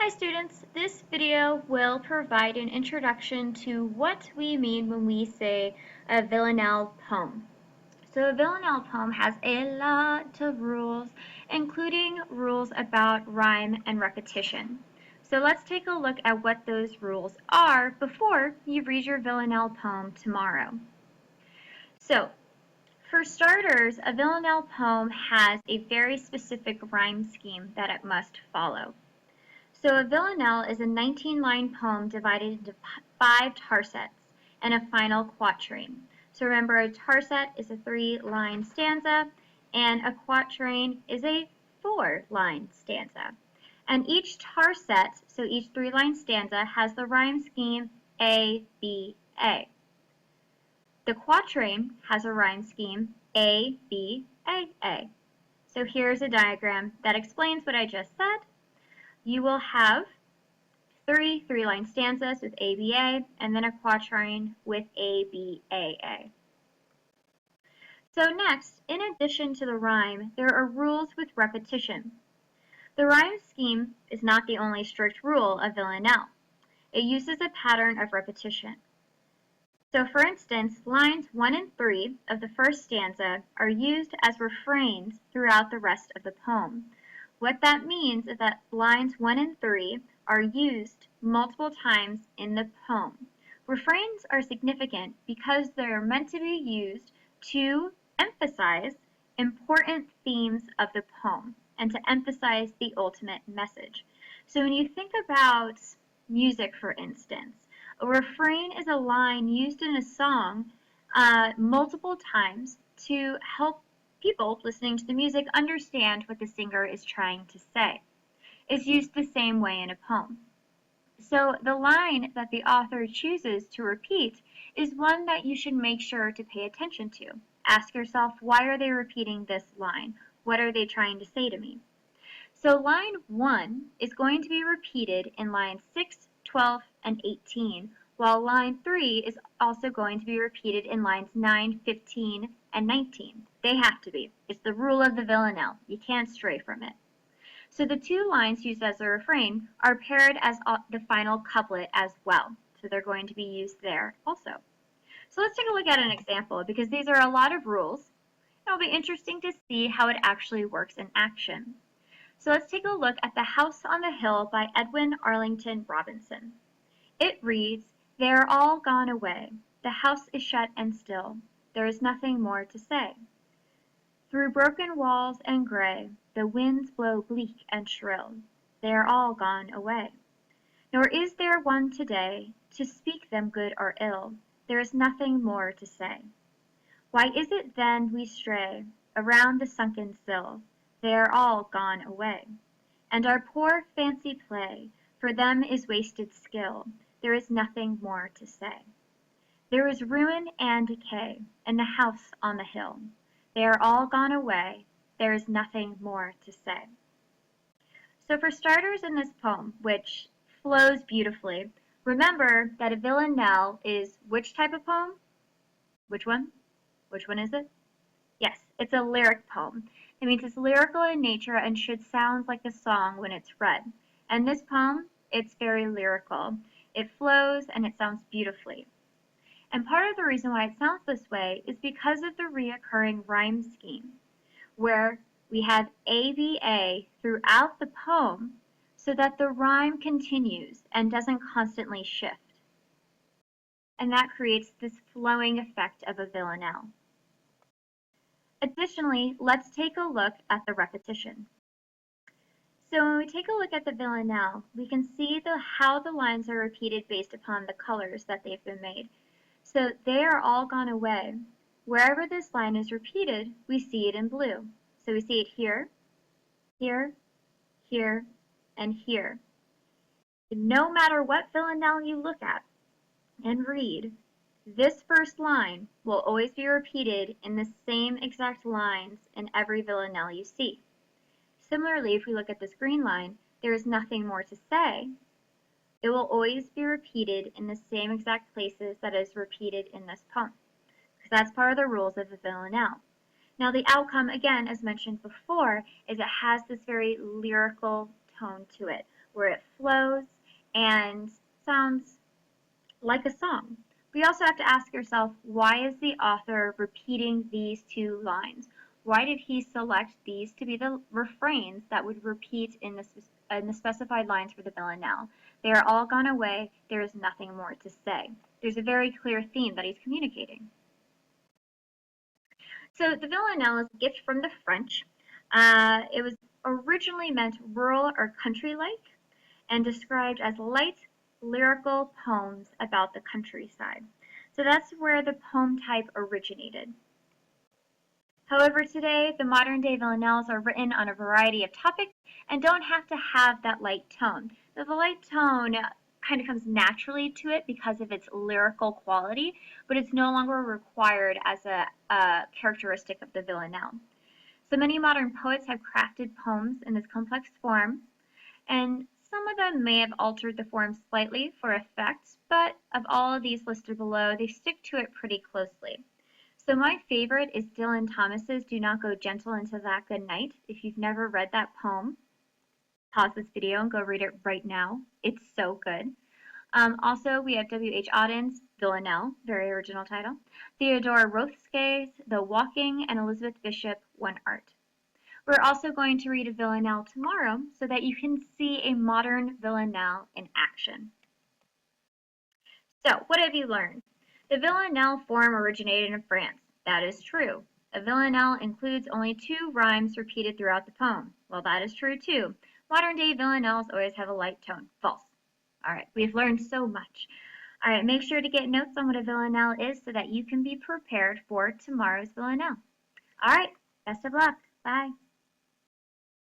Hi students, this video will provide an introduction to what we mean when we say a Villanelle poem. So a Villanelle poem has a lot of rules, including rules about rhyme and repetition. So let's take a look at what those rules are before you read your Villanelle poem tomorrow. So for starters, a Villanelle poem has a very specific rhyme scheme that it must follow. So a villanelle is a 19-line poem divided into 5 tarsets and a final quatrain. So remember, a tarset is a 3-line stanza, and a quatrain is a 4-line stanza. And each tarset, so each 3-line stanza, has the rhyme scheme A, B, A. The quatrain has a rhyme scheme A, B, A, A. So here's a diagram that explains what I just said. You will have three-line stanzas with ABA, and then a quatrain with ABAA. So next, in addition to the rhyme, there are rules with repetition. The rhyme scheme is not the only strict rule of Villanelle. It uses a pattern of repetition. So for instance, lines 1 and 3 of the first stanza are used as refrains throughout the rest of the poem. What that means is that lines 1 and 3 are used multiple times in the poem. Refrains are significant because they are meant to be used to emphasize important themes of the poem and to emphasize the ultimate message. So when you think about music, for instance, a refrain is a line used in a song multiple times to help people listening to the music understand what the singer is trying to say. It's used the same way in a poem. So the line that the author chooses to repeat is one that you should make sure to pay attention to. Ask yourself, why are they repeating this line? What are they trying to say to me? So line 1 is going to be repeated in lines 6, 12, and 18, while line 3 is also going to be repeated in lines 9, 15, and 19. They have to be. It's the rule of the villanelle. You can't stray from it. So the 2 lines used as a refrain are paired as the final couplet as well. So they're going to be used there also. So let's take a look at an example because these are a lot of rules. It'll be interesting to see how it actually works in action. So let's take a look at The House on the Hill by Edwin Arlington Robinson. It reads, "They are all gone away. The house is shut and still. There is nothing more to say. Through broken walls and gray, the winds blow bleak and shrill. They are all gone away. Nor is there one today to speak them good or ill. There is nothing more to say. Why is it then we stray around the sunken sill? They are all gone away. And our poor fancy play, for them is wasted skill. There is nothing more to say. There is ruin and decay in the house on the hill. They are all gone away. There is nothing more to say." So for starters in this poem, which flows beautifully, remember that a villanelle is which type of poem? Which one? Which one is it? Yes, it's a lyric poem. It means it's lyrical in nature and should sound like a song when it's read. And this poem, it's very lyrical. It flows and it sounds beautifully. And part of the reason why it sounds this way is because of the reoccurring rhyme scheme, where we have ABA throughout the poem so that the rhyme continues and doesn't constantly shift. And that creates this flowing effect of a villanelle. Additionally, let's take a look at the repetition. So when we take a look at the villanelle, we can see how the lines are repeated based upon the colors that they've been made. So they are all gone away. Wherever this line is repeated, we see it in blue. So we see it here, here, here, and here. No matter what villanelle you look at and read, this first line will always be repeated in the same exact lines in every villanelle you see. Similarly, if we look at this green line, there is nothing more to say. It will always be repeated in the same exact places that is repeated in this poem, because that's part of the rules of the villanelle. Now the outcome, again, as mentioned before, is it has this very lyrical tone to it, where it flows and sounds like a song. We also have to ask yourself, why is the author repeating these two lines? Why did he select these to be the refrains that would repeat in the specified lines for the villanelle? They are all gone away. There is nothing more to say. There's a very clear theme that he's communicating. So the villanelle is a gift from the French. It was originally meant rural or country-like and described as light, lyrical poems about the countryside. So that's where the poem type originated. However, today, the modern day villanelles are written on a variety of topics and don't have to have that light tone. Now, the light tone kind of comes naturally to it because of its lyrical quality, but it's no longer required as a characteristic of the villanelle. So many modern poets have crafted poems in this complex form, and some of them may have altered the form slightly for effect, but of all of these listed below, they stick to it pretty closely. So my favorite is Dylan Thomas's Do Not Go Gentle Into That Good Night. If you've never read that poem, pause this video and go read it right now. It's so good. Also, we have W.H. Auden's Villanelle, very original title, Theodore Rothsky's The Walking, and Elizabeth Bishop, One Art. We're also going to read a villanelle tomorrow so that you can see a modern villanelle in action. So, what have you learned? The villanelle form originated in France. That is true. A villanelle includes only 2 rhymes repeated throughout the poem. Well, that is true too. Modern day villanelles always have a light tone. False. All right, we've learned so much. All right, make sure to get notes on what a villanelle is so that you can be prepared for tomorrow's villanelle. All right, best of luck. Bye.